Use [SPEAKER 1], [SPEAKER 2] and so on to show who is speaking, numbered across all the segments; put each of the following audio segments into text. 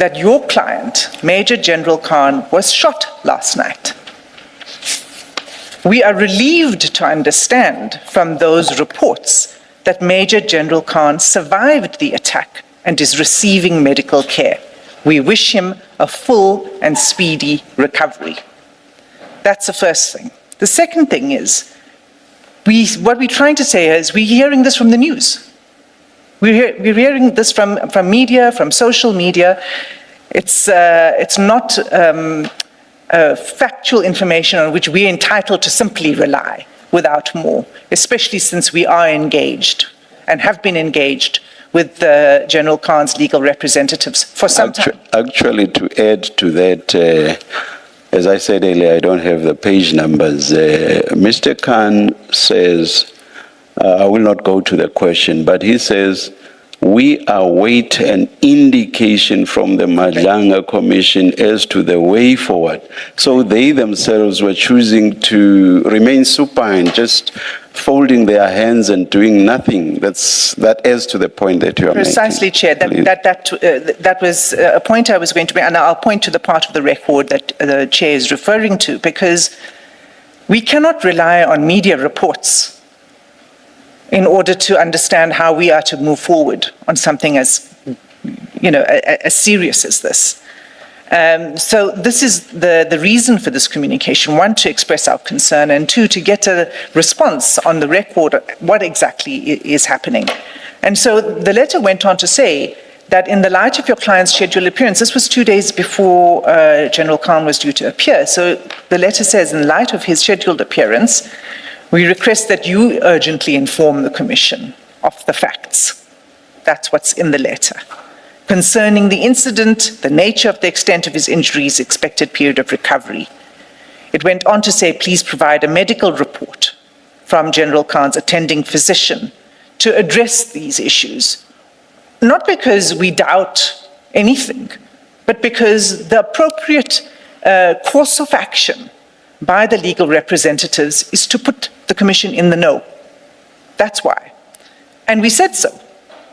[SPEAKER 1] that your client, Major General Khan, was shot last night. We are relieved to understand from those reports that Major General Khan survived the attack and is receiving medical care. We wish him a full and speedy recovery. That's the first thing. The second thing is, what we're trying to say is we're hearing this from the news. We're hearing this from media, from social media. It's not factual information on which we're entitled to simply rely without more, especially since we are engaged and have been engaged with General Khan's legal representatives for some time.
[SPEAKER 2] Actually, to add to that, as I said earlier, I don't have the page numbers. Mr. Khan says, I will not go to the question, but he says, we await an indication from the Madlanga Commission as to the way forward. So they themselves were choosing to remain supine, just folding their hands and doing nothing. That adds to the point that you are
[SPEAKER 1] Precisely,
[SPEAKER 2] making.
[SPEAKER 1] Chair. That was a point I was going to make, and I'll point to the part of the record that the Chair is referring to, because we cannot rely on media reports in order to understand how we are to move forward on something as, as serious as this. So this is the reason for this communication. One, to express our concern, and two, to get a response on the record what exactly is happening. And so the letter went on to say that in the light of your client's scheduled appearance, this was 2 days before General Khan was due to appear. So the letter says, in light of his scheduled appearance, we request that you urgently inform the Commission of the facts. That's what's in the letter. Concerning the incident, the nature of the extent of his injuries, expected period of recovery. It went on to say, please provide a medical report from General Khan's attending physician to address these issues. Not because we doubt anything, but because the appropriate course of action by the legal representatives is to put the Commission in the know. That's why. And we said so.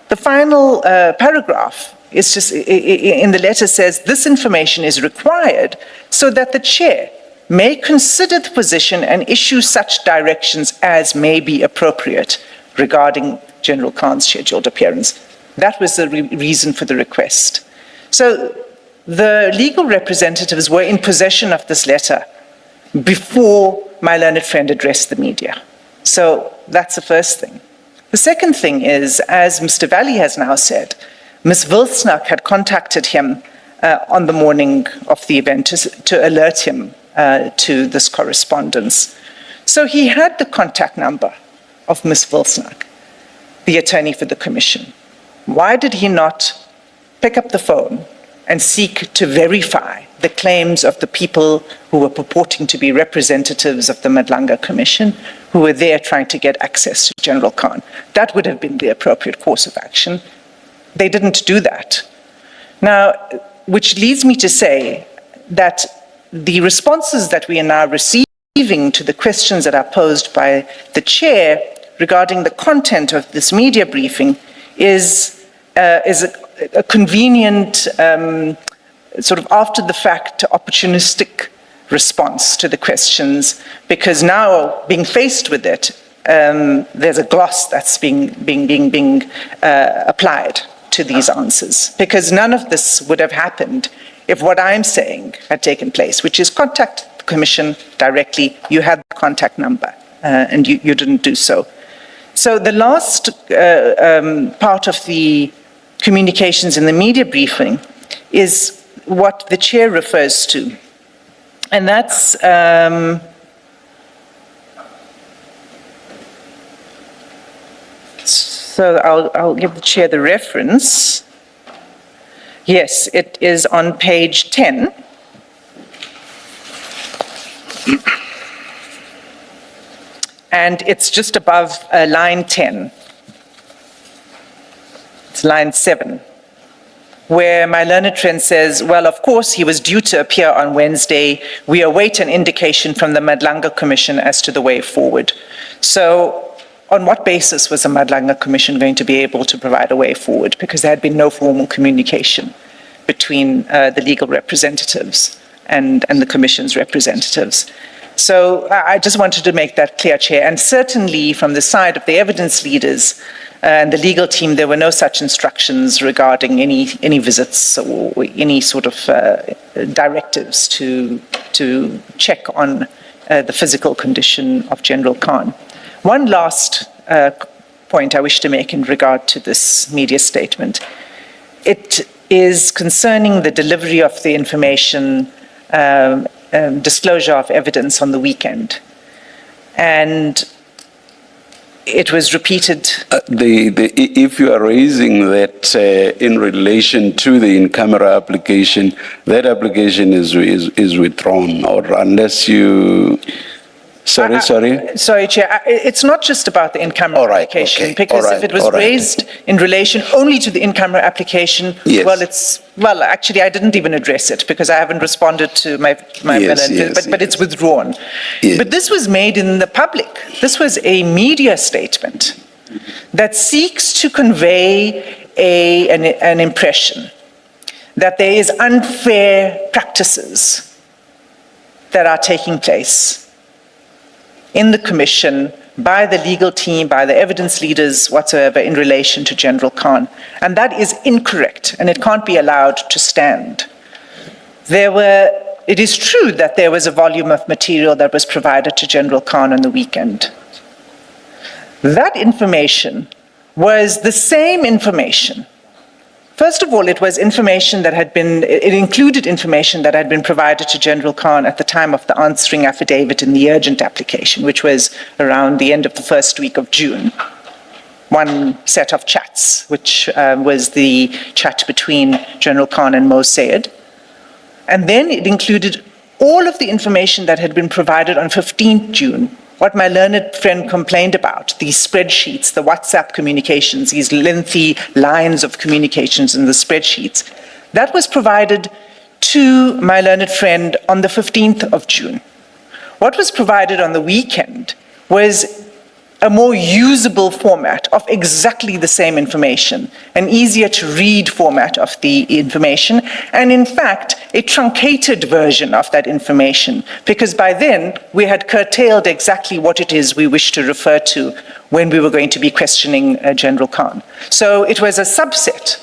[SPEAKER 1] The final paragraph is just, in the letter says, this information is required so that the Chair may consider the position and issue such directions as may be appropriate regarding General Khan's scheduled appearance. That was the reason for the request. So the legal representatives were in possession of this letter before my learned friend addressed the media. So that's the first thing. The second thing is, as Mr. Valley has now said, Ms. Wilsnack had contacted him on the morning of the event to alert him to this correspondence. So he had the contact number of Ms. Wilsnack, the attorney for the Commission. Why did he not pick up the phone and seek to verify the claims of the people who were purporting to be representatives of the Madlanga Commission, who were there trying to get access to General Khan? That would have been the appropriate course of action. They didn't do that. Now, which leads me to say that the responses that we are now receiving to the questions that are posed by the Chair regarding the content of this media briefing is a convenient sort of after-the-fact opportunistic response to the questions, because now, being faced with it, there's a gloss that's being applied to these answers, because none of this would have happened if what I'm saying had taken place, which is contact the Commission directly. You had the contact number, and you didn't do so. So the last part of the communications in the media briefing is what the Chair refers to, and that's so I'll give the Chair the reference. Yes, it is on page 10. And it's just above line 10. It's line 7, where my learned friend says, well, of course, he was due to appear on Wednesday. We await an indication from the Madlanga Commission as to the way forward. So on what basis was the Madlanga Commission going to be able to provide a way forward? Because there had been no formal communication. between the legal representatives and the Commission's representatives. So I just wanted to make that clear, Chair. And certainly from the side of the evidence leaders and the legal team, there were no such instructions regarding any visits or any sort of directives to check on the physical condition of General Khan. One last point I wish to make in regard to this media statement. It is concerning the delivery of the information, disclosure of evidence on the weekend. And it was repeated.
[SPEAKER 2] If you are raising that in relation to the in-camera application, that application is withdrawn, or unless you... Sorry.
[SPEAKER 1] Sorry, Chair. It's not just about the in-camera application,
[SPEAKER 2] okay,
[SPEAKER 1] because if it was raised in relation only to the in-camera application,
[SPEAKER 2] yes.
[SPEAKER 1] well, actually, I didn't even address it because I haven't responded to my but it's withdrawn.
[SPEAKER 2] Yes.
[SPEAKER 1] But this was made in the public. This was a media statement that seeks to convey an impression that there is unfair practices that are taking place in the Commission, by the legal team, by the evidence leaders whatsoever in relation to General Khan. And that is incorrect, and it can't be allowed to stand. It is true that there was a volume of material that was provided to General Khan on the weekend. That information was the same information. First of all, it was information that it included information that had been provided to General Khan at the time of the answering affidavit in the urgent application, which was around the end of the first week of June. One set of chats, which was the chat between General Khan and Mo Sayed. And then it included all of the information that had been provided on 15th June, what my learned friend complained about, these spreadsheets, the WhatsApp communications, these lengthy lines of communications in the spreadsheets. That was provided to my learned friend on the 15th of June. What was provided on the weekend was a more usable format of exactly the same information, an easier to read format of the information, and in fact, a truncated version of that information, because by then we had curtailed exactly what it is we wish to refer to when we were going to be questioning General Khan. So it was a subset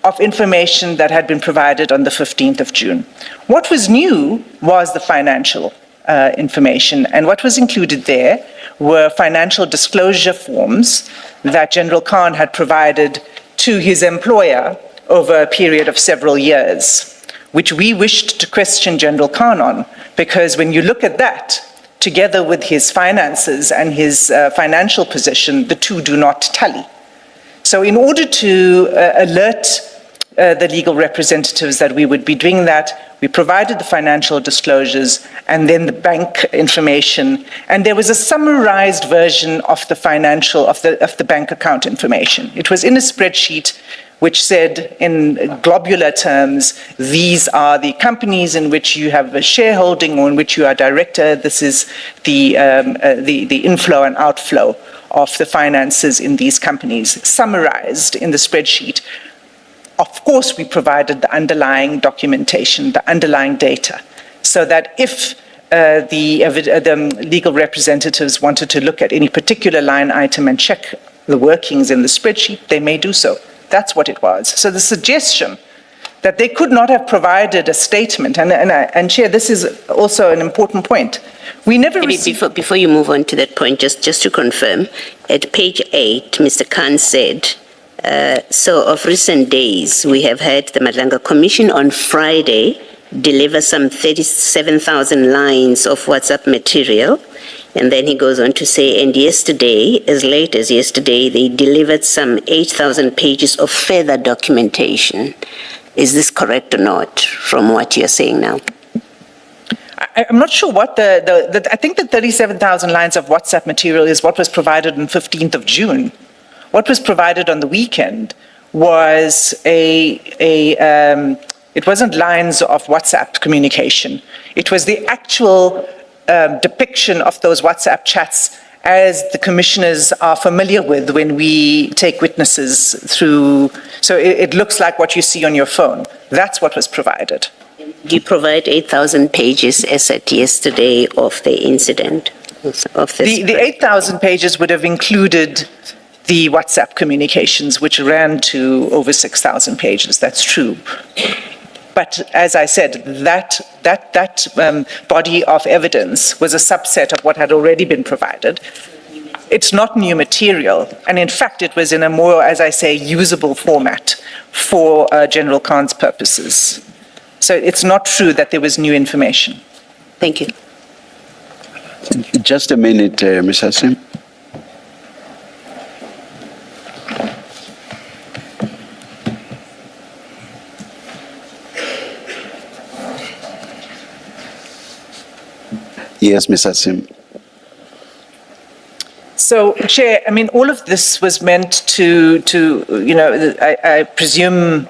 [SPEAKER 1] of information that had been provided on the 15th of June. What was new was the financial information, and what was included there were financial disclosure forms that General Khan had provided to his employer over a period of several years, which we wished to question General Khan on, because when you look at that, together with his finances and his financial position, the two do not tally. So in order to alert the legal representatives that we would be doing that, we provided the financial disclosures and then the bank information, and there was a summarized version of the the bank account information. It was in a spreadsheet which said in globular terms, these are the companies in which you have a shareholding or in which you are director. This is the inflow and outflow of the finances in these companies, summarized in the spreadsheet. Of course, we provided the underlying documentation, the underlying data, so that if the legal representatives wanted to look at any particular line item and check the workings in the spreadsheet, they may do so. That's what it was. So the suggestion that they could not have provided a statement, and Chair, this is also an important point. We never received...
[SPEAKER 3] Before you move on to that point, just to confirm, at page 8, Mr. Khan said, so of recent days, we have had the Madlanga Commission on Friday deliver some 37,000 lines of WhatsApp material. And then he goes on to say, and yesterday, as late as yesterday, they delivered some 8,000 pages of further documentation. Is this correct or not from what you're saying now?
[SPEAKER 1] I'm not sure what I think the 37,000 lines of WhatsApp material is what was provided on 15th of June. What was provided on the weekend was it wasn't lines of WhatsApp communication. It was the actual depiction of those WhatsApp chats as the commissioners are familiar with when we take witnesses through. So it looks like what you see on your phone. That's what was provided.
[SPEAKER 3] Do you provide 8,000 pages as at yesterday of the incident? Of this?
[SPEAKER 1] The 8,000 pages would have included the WhatsApp communications, which ran to over 6,000 pages. That's true. But as I said, that body of evidence was a subset of what had already been provided. It's not new material, and in fact, it was in a more, as I say, usable format for General Khan's purposes. So it's not true that there was new information.
[SPEAKER 3] Thank you.
[SPEAKER 2] Just a minute, Ms. Hassim. Yes, Ms. Hassim.
[SPEAKER 1] So, Chair, I mean, all of this was meant to I presume,